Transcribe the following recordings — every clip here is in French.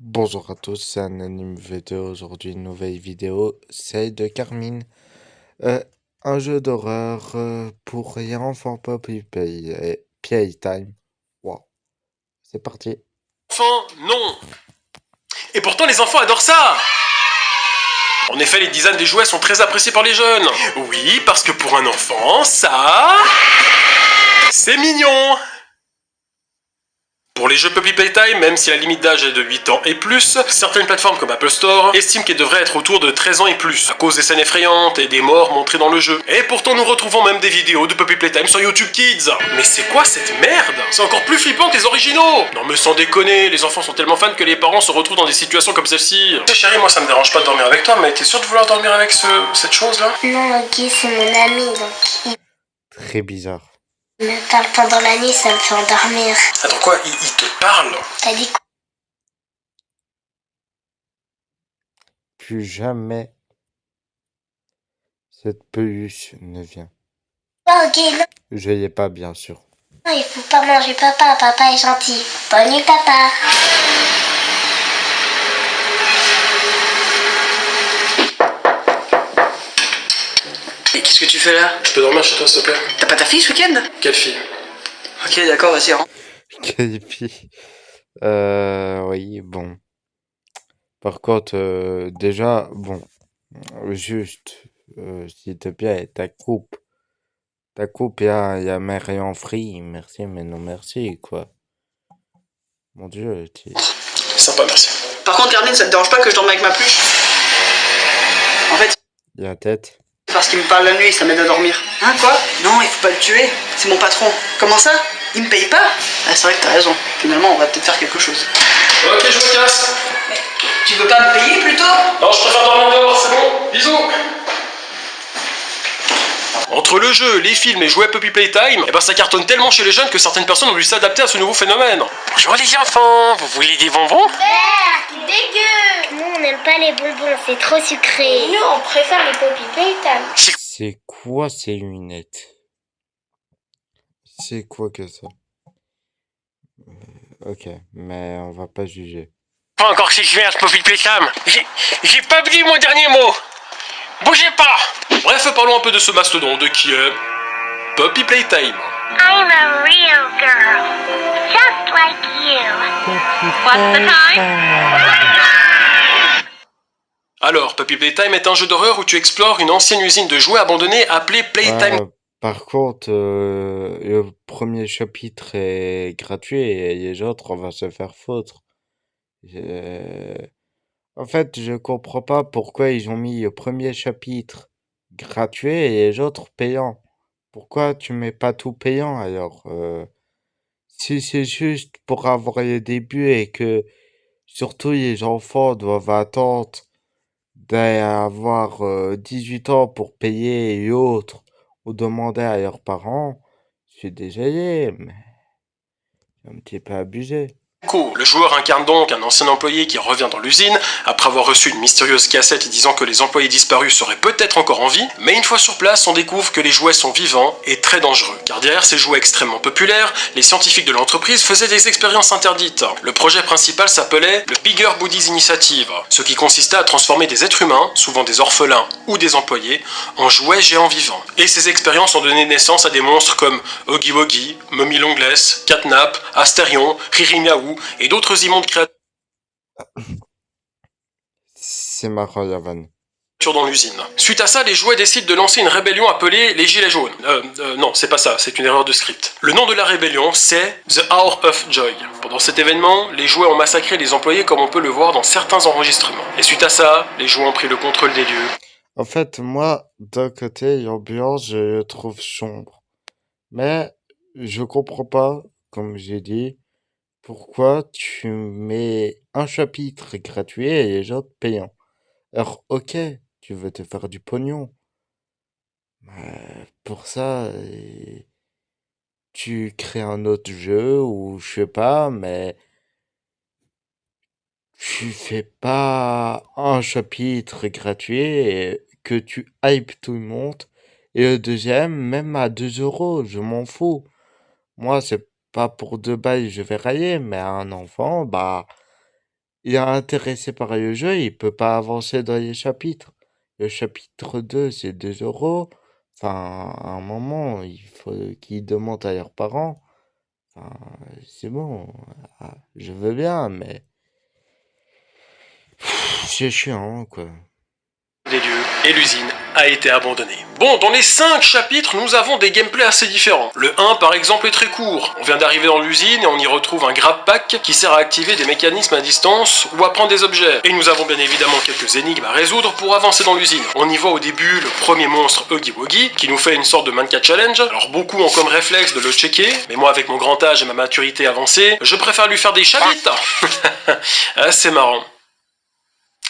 Bonjour à tous, c'est Anonyme V2. Aujourd'hui, une nouvelle vidéo, c'est de Carmine. Euh, un jeu d'horreur pour les enfants Playtime. Wow, c'est parti. Enfants, non. Et pourtant, les enfants adorent ça. En effet, les designs des jouets sont très appréciés par les jeunes. Oui, parce que pour un enfant, ça... c'est mignon. Pour les jeux Puppy Playtime, même si la limite d'âge est de 8 ans et plus, certaines plateformes comme Apple Store estiment qu'elle devrait être autour de 13 ans et plus, à cause des scènes effrayantes et des morts montrées dans le jeu. Et pourtant nous retrouvons même des vidéos de Puppy Playtime sur YouTube Kids. Mais c'est quoi cette merde? C'est encore plus flippant que les originaux. Non mais sans déconner, les enfants sont tellement fans que les parents se retrouvent dans des situations comme celle-ci. Tu sais chérie, moi ça me dérange pas de dormir avec toi, mais t'es sûr de vouloir dormir avec cette chose-là? Non, ok, c'est mon ami, donc Très bizarre. il me parle pendant la nuit, ça me fait endormir. Attends quoi, il te parle? T'as dit quoi? Plus jamais cette peluche ne vient. Ok, non, Je n'y ai pas, bien sûr. non, il faut pas manger papa, papa est gentil. Bonne nuit, papa. Et qu'est-ce que tu fais là? Je peux dormir chez toi s'il te plaît? T'as pas ta fille ce week-end? Quelle fille? Ok, d'accord, vas-y, rentre. Quelle fille. Oui, bon. Par contre, déjà, bon, juste, s'il te plaît, ta coupe, y a mes rayons frits, merci, mais non merci, quoi. Mon Dieu, Sympa, merci. Par contre, Carmine, ça te dérange pas que je dorme avec ma pluche? En fait, y a la tête. c'est parce qu'il me parle la nuit, ça m'aide à dormir. Hein, quoi? Non, il faut pas le tuer, c'est mon patron. Comment ça? Il me paye pas? Ah, c'est vrai que t'as raison. Finalement, on va peut-être faire quelque chose. Ok, je me casse. Tu veux pas me payer plutôt? Non, je préfère dormir dehors, c'est bon. Bisous. Entre le jeu, les films et jouets Puppy Playtime, eh ben ça cartonne tellement chez les jeunes que certaines personnes ont dû s'adapter à ce nouveau phénomène. Bonjour les enfants, vous voulez des bonbons? Dégueu. Nous, on n'aime pas les bonbons, c'est trop sucré. Nous, on préfère les Poppy Playtime. C'est quoi ces lunettes? C'est quoi que ça? Ok, mais on va pas juger. Pas encore si je viens à ce Puppy Playtime. J'ai pas dit mon dernier mot. Bougez pas. Bref, parlons un peu de ce mastodonte qui est Puppy Playtime. I'm a real girl, just like you. What's the time? Alors, Puppy Playtime est un jeu d'horreur où tu explores une ancienne usine de jouets abandonnée appelée Playtime. Par contre, le premier chapitre est gratuit et les autres, on va se faire foutre. Euh, En fait, je comprends pas pourquoi ils ont mis le premier chapitre gratuit et les autres payants. Pourquoi tu mets pas tout payant alors? Si c'est juste pour avoir les débuts et que surtout les enfants doivent attendre d'avoir 18 ans pour payer et autres ou demander à leurs parents, je suis désolé, mais c'est un petit peu abusé. Le joueur incarne donc un ancien employé qui revient dans l'usine après avoir reçu une mystérieuse cassette disant que les employés disparus seraient peut-être encore en vie, mais une fois sur place, on découvre que les jouets sont vivants et très dangereux. Car derrière ces jouets extrêmement populaires, les scientifiques de l'entreprise faisaient des expériences interdites. Le projet principal s'appelait le Bigger Bodies Initiative, ce qui consistait à transformer des êtres humains, souvent des orphelins ou des employés, en jouets géants vivants. Et ces expériences ont donné naissance à des monstres comme Oggy Woggy, Mummy Longless, Catnap, Asterion, Riri Miaou et d'autres immondes créatures C'est marrant la vanne. dans l'usine. Suite à ça, les jouets décident de lancer une rébellion appelée les Gilets jaunes. Non, c'est pas ça, c'est une erreur de script. Le nom de la rébellion, c'est The Hour of Joy. Pendant cet événement, les jouets ont massacré les employés comme on peut le voir dans certains enregistrements. Et suite à ça, les jouets ont pris le contrôle des lieux. En fait, moi, d'un côté, l'ambiance, je le trouve sombre. Mais je comprends pas, comme j'ai dit, pourquoi tu mets un chapitre gratuit et les autres payants. Alors, ok, tu veux te faire du pognon. Pour ça, tu crées un autre jeu ou je sais pas, mais tu fais pas un chapitre gratuit et que tu hype tout le monde. Et le deuxième, même à 2 €, je m'en fous. « » 」« « 」« « » « « » « « » « « » « « » « « « » « « » « « » « « » « « » « « » « « » « « » « « » « « » « « » « « » « « » « « » « « » « « » « « » « « » « « » « « » « « » « « » « « » « » « » « » « » « » « » « » « » « » « » « » « » « » « » « » « » « » « » « » « » « » il est intéressé par le jeu, il peut pas avancer dans les chapitres. Le chapitre 2, c'est 2 €. Enfin, à un moment, il faut qu'ils demandent à leurs parents. Enfin, c'est bon, je veux bien, mais c'est chiant, quoi. Des lieux et l'usine a été abandonnée. Bon, dans les 5 chapitres, nous avons des gameplays assez différents. Le 1 par exemple est très court. On vient d'arriver dans l'usine et on y retrouve un grab pack qui sert à activer des mécanismes à distance ou à prendre des objets. Et nous avons bien évidemment quelques énigmes à résoudre pour avancer dans l'usine. On y voit au début le premier monstre Huggy Wuggy qui nous fait une sorte de mannequin challenge. Alors beaucoup ont comme réflexe de le checker, mais moi avec mon grand âge et ma maturité avancée, je préfère lui faire des chapitres. C'est marrant.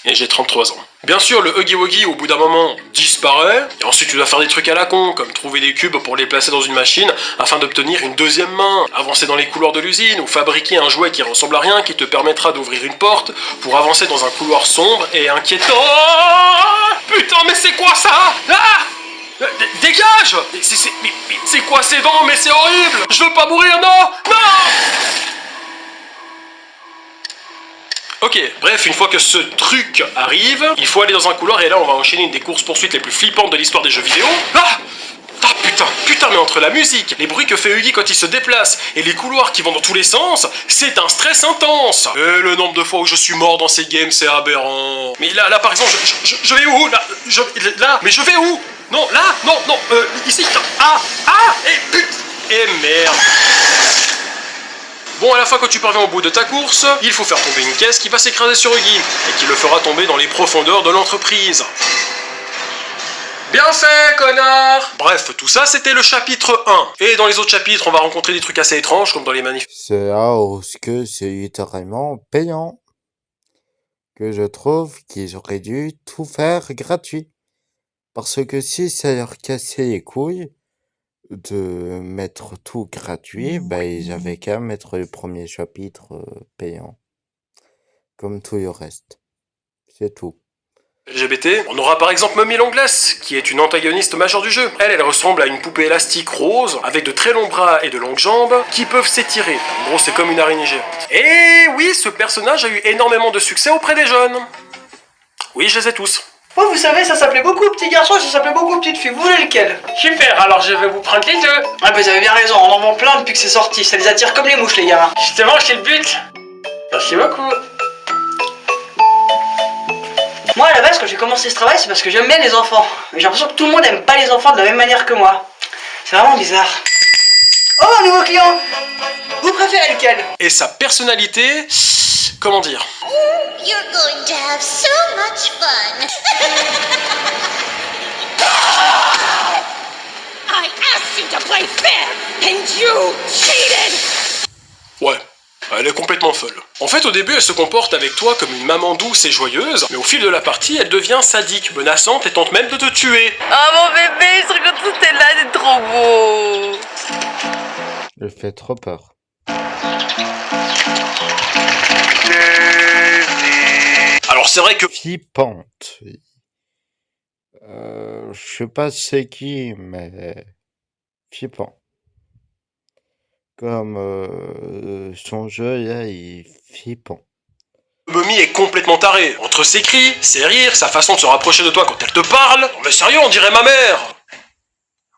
Et j'ai 33 ans. Bien sûr, le Huggy Wuggy, au bout d'un moment, disparaît, et ensuite tu dois faire des trucs à la con, comme trouver des cubes pour les placer dans une machine, afin d'obtenir une deuxième main, avancer dans les couloirs de l'usine, ou fabriquer un jouet qui ressemble à rien, qui te permettra d'ouvrir une porte, pour avancer dans un couloir sombre et inquiétant. Oh putain, mais c'est quoi ça? Ah, dégage! C'est quoi ces dents? Mais c'est horrible! Je veux pas mourir, non! Non! Ok, bref, une fois que ce truc arrive, il faut aller dans un couloir et là on va enchaîner une des courses-poursuites les plus flippantes de l'histoire des jeux vidéo. Ah putain, mais entre la musique, les bruits que fait Huggy quand il se déplace et les couloirs qui vont dans tous les sens, c'est un stress intense. Et le nombre de fois où je suis mort dans ces games, c'est aberrant. Mais là par exemple, je vais où? Là, mais je vais où? Non, là, non, ici, et merde. Bon, à la fin, quand tu parviens au bout de ta course, il faut faire tomber une caisse qui va s'écraser sur Huggy, et qui le fera tomber dans les profondeurs de l'entreprise. Bien fait, connard! Bref, tout ça, c'était le chapitre 1. Et dans les autres chapitres, on va rencontrer des trucs assez étranges, comme dans les manifs. C'est que c'est littéralement payant. Que je trouve qu'ils auraient dû tout faire gratuit. Parce que si ça leur cassait les couilles de mettre tout gratuit, bah ils avaient qu'à mettre le premier chapitre payant. Comme tout le reste. C'est tout. LGBT, on aura par exemple Mummy Longless, qui est une antagoniste majeure du jeu. Elle ressemble à une poupée élastique rose, avec de très longs bras et de longues jambes, qui peuvent s'étirer. En gros, c'est comme une araignée géante. Et oui, ce personnage a eu énormément de succès auprès des jeunes. Oui, je les ai tous. Oh, vous savez, ça s'appelait beaucoup petit garçon, ça s'appelait beaucoup petite fille. Vous voulez lequel? Super, alors je vais vous prendre les deux. Ah, bah, vous avez bien raison, on en vend plein depuis que c'est sorti. Ça les attire comme les mouches, les gamins. Justement, c'est le but. Merci beaucoup. Moi, à la base, quand j'ai commencé ce travail, c'est parce que j'aime bien les enfants. Mais j'ai l'impression que tout le monde aime pas les enfants de la même manière que moi. C'est vraiment bizarre. Oh, un nouveau client! Vous préférez lequel? Et sa personnalité... comment dire? You're going to have so much fun. I asked you to play fair, and you cheated! Ouais. Elle est complètement folle. En fait, au début, elle se comporte avec toi comme une maman douce et joyeuse, mais au fil de la partie, elle devient sadique, menaçante et tente même de te tuer. Oh mon bébé, je regarde tout est là, c'est trop beau. Elle fait trop peur. Alors c'est vrai que... Flippante. Je sais pas c'est qui, mais... flippant. Comme son jeu, là, il est flippant. Mummy est complètement tarée. Entre ses cris, ses rires, sa façon de se rapprocher de toi quand elle te parle... Non mais sérieux, on dirait ma mère.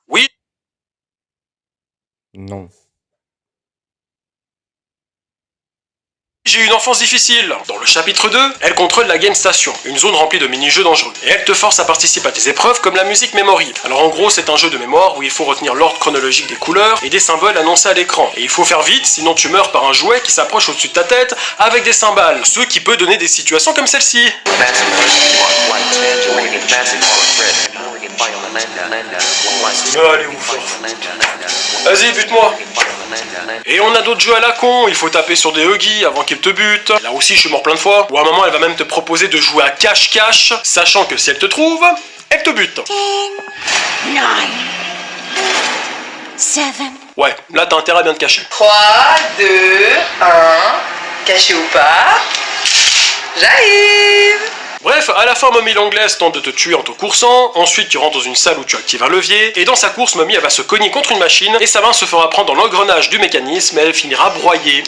Oui. Non. J'ai eu une enfance difficile. Dans le chapitre 2, elle contrôle la Game Station, une zone remplie de mini-jeux dangereux. Et elle te force à participer à des épreuves comme la musique memory. Alors en gros, c'est un jeu de mémoire où il faut retenir l'ordre chronologique des couleurs et des symboles annoncés à l'écran. Et il faut faire vite, sinon tu meurs par un jouet qui s'approche au-dessus de ta tête avec des cymbales. Ce qui peut donner des situations comme celle-ci. Allez, ouf. Vas-y, bute-moi. Et on a d'autres jeux à la con, il faut taper sur des Huggy avant qu'ils te butent. Là aussi je suis mort plein de fois. Ou à un moment elle va même te proposer de jouer à cache-cache, sachant que si elle te trouve, elle te bute. 9, 7. Ouais, là t'as intérêt à bien te cacher. 3, 2, 1, caché ou pas, j'arrive! Bref, à la fin, Mummy Longless tente de te tuer en te coursant, ensuite tu rentres dans une salle où tu actives un levier, et dans sa course, Mummy elle va se cogner contre une machine, et sa main se fera prendre dans l'engrenage du mécanisme, et elle finira broyée.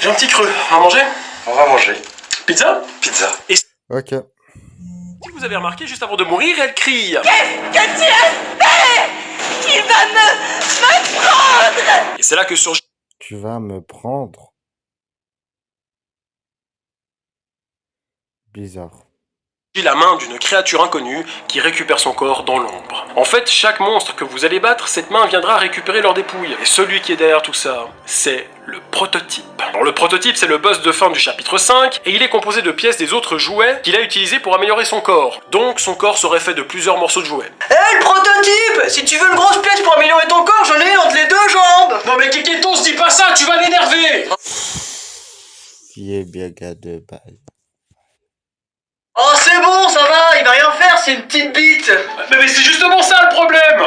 J'ai un petit creux. On va manger? On va manger. Pizza? Pizza. Ok. Si vous avez remarqué, juste avant de mourir, elle crie. Qu'est-ce que tu as fait? Il va me prendre. Et c'est là que surgit Tu vas me prendre. Bizarre. la main d'une créature inconnue qui récupère son corps dans l'ombre. En fait, chaque monstre que vous allez battre, cette main viendra récupérer leur dépouille. Et celui qui est derrière tout ça, c'est le prototype. Alors le prototype, c'est le boss de fin du chapitre 5, et il est composé de pièces des autres jouets qu'il a utilisés pour améliorer son corps. Donc son corps serait fait de plusieurs morceaux de jouets. Hé, le prototype! Si tu veux une grosse pièce pour améliorer ton corps, j'en ai une entre les deux jambes! Non mais Keketos, dis pas ça, tu vas l'énerver! Qui est bien gars de bail. Oh, c'est bon, ça va, il va rien faire, c'est une petite bite! Mais c'est justement ça le problème!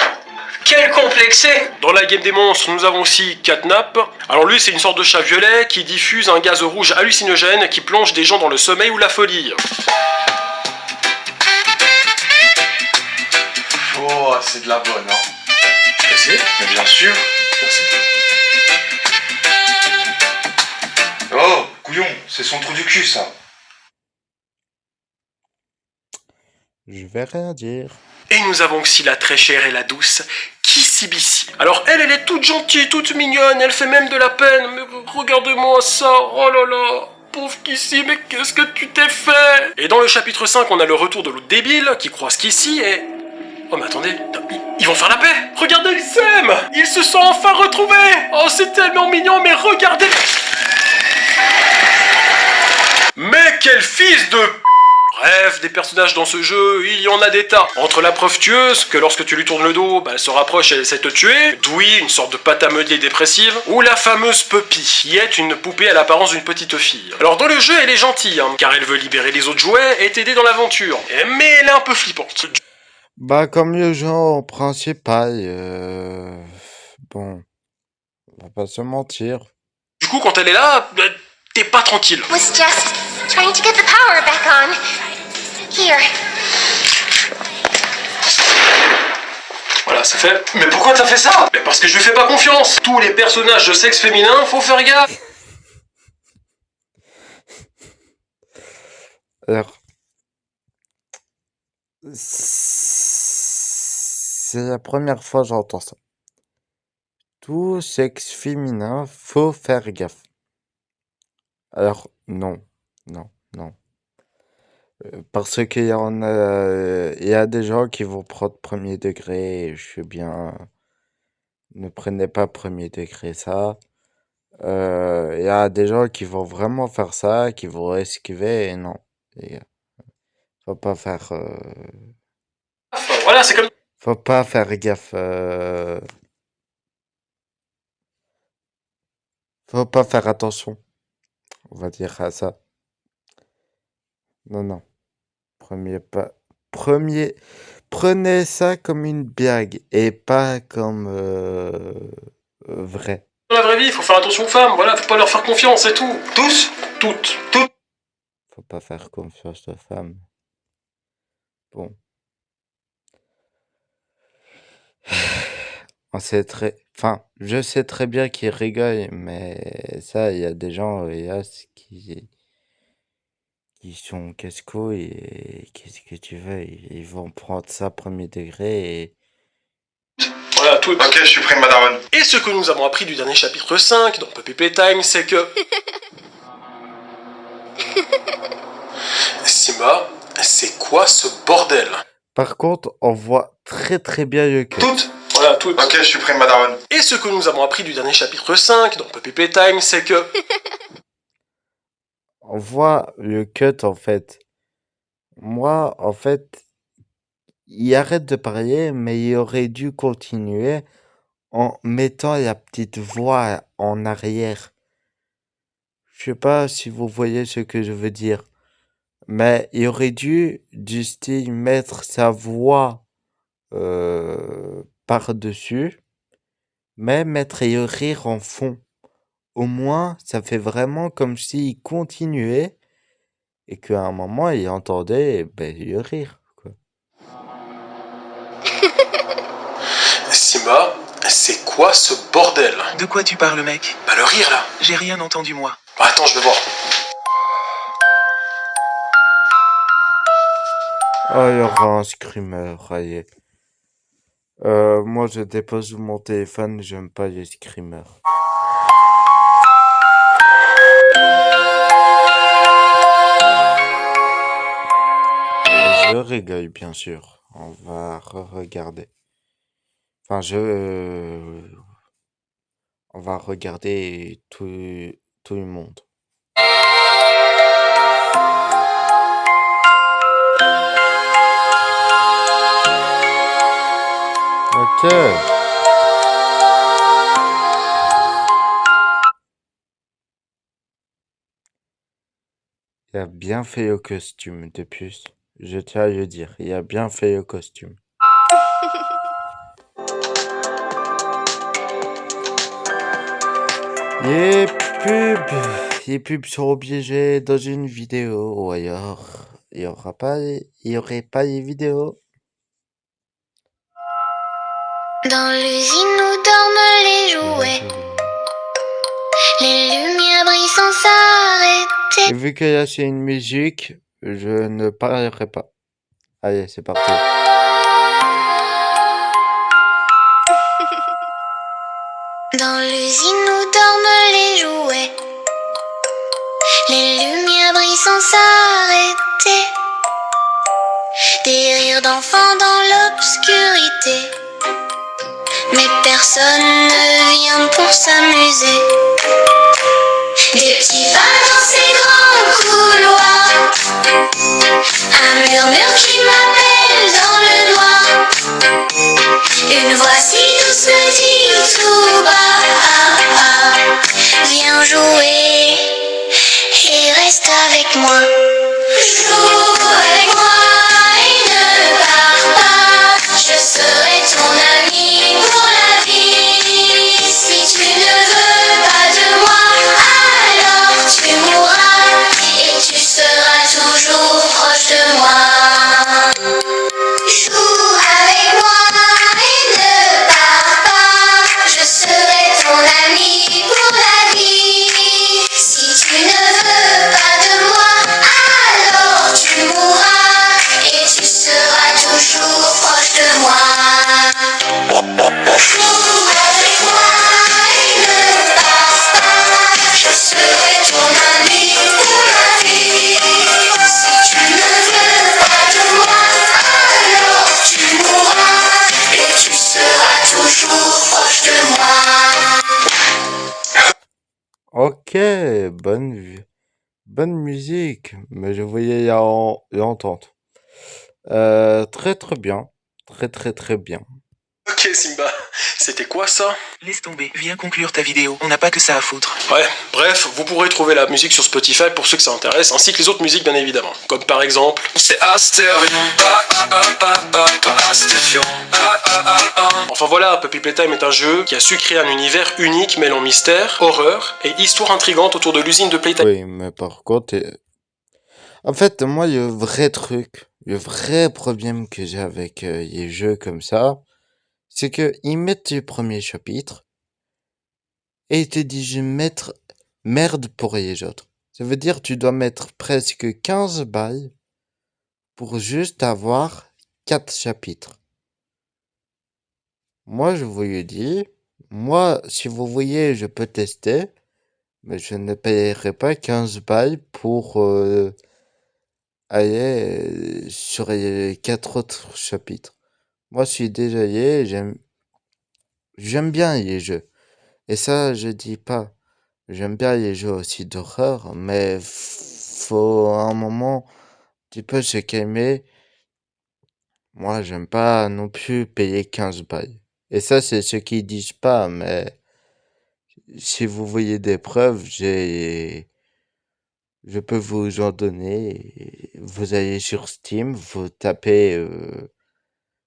Quel complexé! Dans la game des monstres, nous avons aussi Catnap. Alors lui, c'est une sorte de chat violet qui diffuse un gaz rouge hallucinogène qui plonge des gens dans le sommeil ou la folie. Oh, c'est de la bonne, hein. Merci. Mais bien sûr. Merci. Oh, couillon, c'est son trou du cul, ça. Je vais rien dire. Et nous avons aussi la très chère et la douce Kissy-Bissy. Alors elle est toute gentille, toute mignonne, elle fait même de la peine. Mais regardez-moi ça, oh là là. Pauvre Kissy, mais qu'est-ce que tu t'es fait? Et dans le chapitre 5, on a le retour de l'autre débile qui croise Kissy et... Oh mais attendez, ils vont faire la paix. Regardez, ils s'aiment. Ils se sont enfin retrouvés. Oh, c'est tellement mignon, mais regardez. Mais quel fils de... Bref, des personnages dans ce jeu, il y en a des tas. Entre la preuve tueuse, que lorsque tu lui tournes le dos, elle se rapproche et elle essaie de te tuer, Dewey, une sorte de pâte à modeler dépressive, ou la fameuse Puppy, qui est une poupée à l'apparence d'une petite fille. Alors dans le jeu, elle est gentille, car elle veut libérer les autres jouets et t'aider dans l'aventure. Mais elle est un peu flippante. Bah, comme le genre principal, bon, on va pas se mentir. Du coup, quand elle est là, t'es pas tranquille. Was just trying to get the power back on. Here. Voilà, c'est fait. Mais pourquoi t'as fait ça? Mais parce que je lui fais pas confiance. Tous les personnages de sexe féminin, faut faire gaffe. Alors, c'est la première fois que j'entends ça. Tout sexe féminin, faut faire gaffe. Alors, non, non, non. Parce qu'il y en a, il y a des gens qui vont prendre premier degré, et je suis bien, ne prenez pas premier degré ça. Il y a des gens qui vont vraiment faire ça, qui vont esquiver, et non, les gars. Faut pas faire, Voilà, c'est comme... faut pas faire gaffe, faut pas faire attention, on va dire à ça. Non, non. Prenez ça comme une blague et pas comme vrai. Dans la vraie vie, il faut faire attention aux femmes, voilà, faut pas leur faire confiance, c'est tout. Tous? Toutes. Faut pas faire confiance aux femmes. Bon. Enfin, je sais très bien qu'ils rigolent, mais ça, il y a des gens, qui sont casse-couilles et qu'est-ce que tu veux, ils vont prendre ça premier degré et... Voilà, toutes. Ok, je suis prêt, madame. Et ce que nous avons appris du dernier chapitre 5 dans Puppy Playtime, c'est que... Simba, c'est quoi ce bordel? Par contre, on voit très très bien le cœur. Toutes. Voilà, toutes. Ok, je suis prêt, madame. Et ce que nous avons appris du dernier chapitre 5 dans Puppy Playtime, c'est que... On voit le cut en fait. Moi, en fait, il arrête de parler, mais il aurait dû continuer en mettant la petite voix en arrière. Je sais pas si vous voyez ce que je veux dire. Mais il aurait dû, du style, mettre sa voix par-dessus, mais mettre le rire en fond. Au moins, ça fait vraiment comme s'il continuait et qu'à un moment, il entendait le rire, quoi. Simba, c'est quoi ce bordel? De quoi tu parles, mec? Bah le rire là. J'ai rien entendu, moi. Attends, je vais voir. Oh, il y aura un screamer, allez. Moi, je dépose mon téléphone, j'aime pas les screamers. Je rigole, bien sûr. On va re-regarder. Enfin, on va regarder tout le monde. Ok. Il a bien fait le costume de plus. Je tiens à le dire, il a bien fait le costume. Les les pubs sont obligés dans une vidéo, ou ailleurs. Il y aurait pas les vidéos. Dans l'usine où dorment les jouets, les lumières brillent sans s'arrêter. Et vu que là c'est une musique, je ne parlerai pas. Allez, c'est parti. Dans l'usine où dorment les jouets, les lumières brillent sans s'arrêter. Des rires d'enfants dans l'obscurité, mais personne ne vient pour s'amuser. Des petits pas dans ces grands couloirs, un murmure qui m'appelle dans le noir. Une voix si douce me dit tout bas, viens jouer et reste avec moi. Joue avec moi et ne pars pas, je serai ton ami pour la vie. Si tu ne veux pas de moi, alors tu mourras et tu seras toujours proche de moi. Joue avec moi et ne pars pas, je serai ton ami pour la vie. Si tu ne veux pas de moi, alors tu mourras et tu seras toujours proche de moi. Joue avec moi et ne pars pas, je serai ton ami pour la vie. Si tu ne veux pas de moi, alors tu mourras et tu seras toujours proche de moi. Ok, bonne musique, mais je voulais l'entendre. Très très bien, très bien. Ok Simba, c'était quoi ça? Laisse tomber, viens conclure ta vidéo, on n'a pas que ça à foutre. Ouais, bref, vous pourrez trouver la musique sur Spotify pour ceux que ça intéresse, ainsi que les autres musiques bien évidemment. Comme par exemple... Enfin voilà, Puppy Playtime est un jeu qui a su créer un univers unique mêlant mystère, horreur et histoire intrigante autour de l'usine de Playtime. Oui, mais par contre, en fait, moi, le vrai truc, le vrai problème que j'ai avec les jeux comme ça, c'est que ils mettent le premier chapitre et ils te disent je vais mettre merde pour les autres. Ça veut dire tu dois mettre presque 15 balles pour juste avoir 4 chapitres. Moi, je vous le dis, moi, si vous voyez, je peux tester, mais je ne payerai pas 15 balles pour aller sur les 4 autres chapitres. Moi, je suis désolé, j'aime bien les jeux. Et ça, je dis pas. J'aime bien les jeux aussi d'horreur, mais faut à un moment, tu peux se calmer. Moi, j'aime pas non plus payer 15 balles. Et ça, c'est ce qu'ils disent pas, mais si vous voyez des preuves, je peux vous en donner. Vous allez sur Steam, vous tapez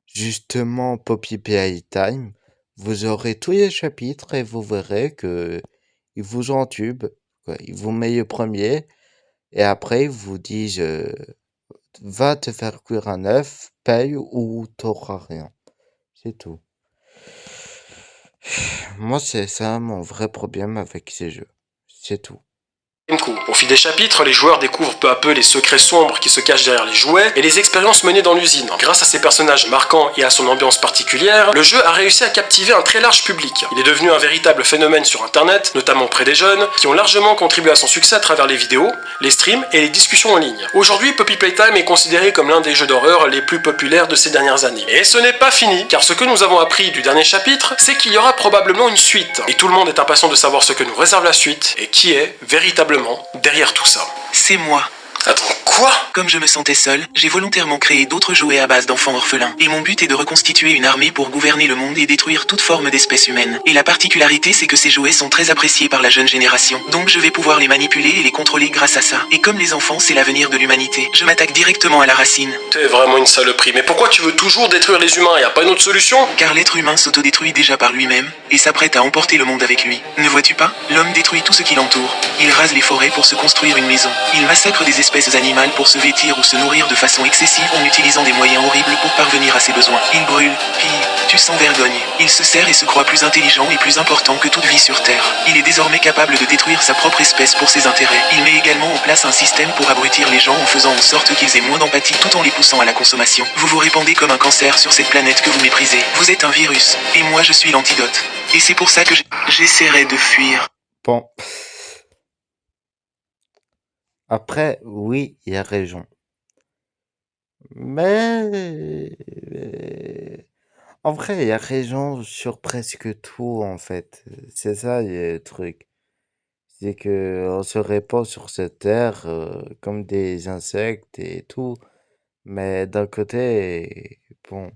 justement Poppy Playtime, vous aurez tous les chapitres et vous verrez que ils vous entubent, quoi. Ils vous mettent le premier et après ils vous disent va te faire cuire un œuf, paye ou t'auras rien. C'est tout. Moi, c'est ça mon vrai problème avec ces jeux. C'est tout. Au fil des chapitres, les joueurs découvrent peu à peu les secrets sombres qui se cachent derrière les jouets et les expériences menées dans l'usine. Grâce à ses personnages marquants et à son ambiance particulière, le jeu a réussi à captiver un très large public. Il est devenu un véritable phénomène sur internet, notamment auprès des jeunes, qui ont largement contribué à son succès à travers les vidéos, les streams et les discussions en ligne. Aujourd'hui, Poppy Playtime est considéré comme l'un des jeux d'horreur les plus populaires de ces dernières années. Et ce n'est pas fini, car ce que nous avons appris du dernier chapitre, c'est qu'il y aura probablement une suite. Et tout le monde est impatient de savoir ce que nous réserve la suite et qui est véritablement derrière tout ça. C'est moi. Attends, quoi? Comme je me sentais seul, j'ai volontairement créé d'autres jouets à base d'enfants orphelins. Et mon but est de reconstituer une armée pour gouverner le monde et détruire toute forme d'espèce humaine. Et la particularité, c'est que ces jouets sont très appréciés par la jeune génération. Donc je vais pouvoir les manipuler et les contrôler grâce à ça. Et comme les enfants, c'est l'avenir de l'humanité, je m'attaque directement à la racine. T'es vraiment une saloperie, mais pourquoi tu veux toujours détruire les humains? Y a pas une autre solution? Car l'être humain s'autodétruit déjà par lui-même, et s'apprête à emporter le monde avec lui. Ne vois-tu pas? L'homme détruit tout ce qui l'entoure. Il rase les forêts pour se construire une maison. Il massacre des espèces animales pour se vêtir ou se nourrir de façon excessive en utilisant des moyens horribles pour parvenir à ses besoins. Il brûle, pille, tue sans vergogne. Il se sert et se croit plus intelligent et plus important que toute vie sur Terre. Il est désormais capable de détruire sa propre espèce pour ses intérêts. Il met également en place un système pour abrutir les gens en faisant en sorte qu'ils aient moins d'empathie tout en les poussant à la consommation. Vous vous répandez comme un cancer sur cette planète que vous méprisez. Vous êtes un virus, et moi je suis l'antidote. Et c'est pour ça que j'essaierai de fuir. Bon. Après, oui, il y a raison. Mais en vrai, il y a raison sur presque tout, en fait. C'est ça le truc. C'est que on se répand sur cette terre comme des insectes et tout. Mais d'un côté, bon,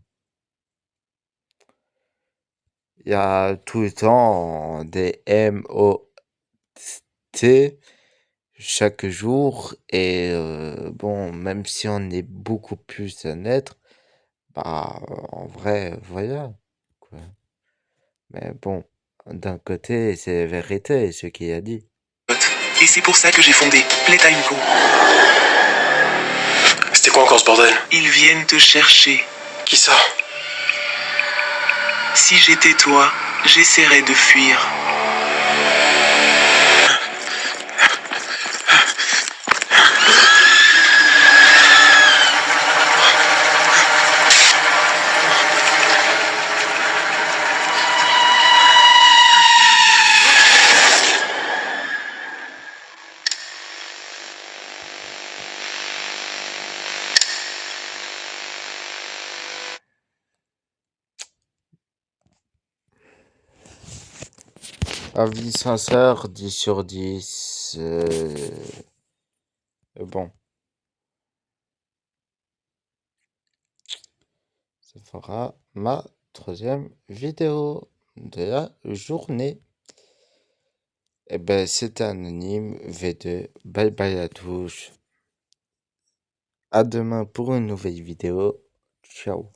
il y a tout le temps des MOT chaque jour. Et bon, même si on est beaucoup plus à naître, bah, en vrai, voilà, quoi. Mais bon, d'un côté, c'est vérité, ce qu'il a dit. Et c'est pour ça que j'ai fondé Playtime Co. C'était quoi encore ce bordel? Ils viennent te chercher. Qui ça? Si j'étais toi, j'essaierais de fuir. Avis sincère, 10 sur 10. Bon, ça fera ma troisième vidéo de la journée. Et ben, c'était Anonyme V2. Bye bye à tous. À demain pour une nouvelle vidéo. Ciao.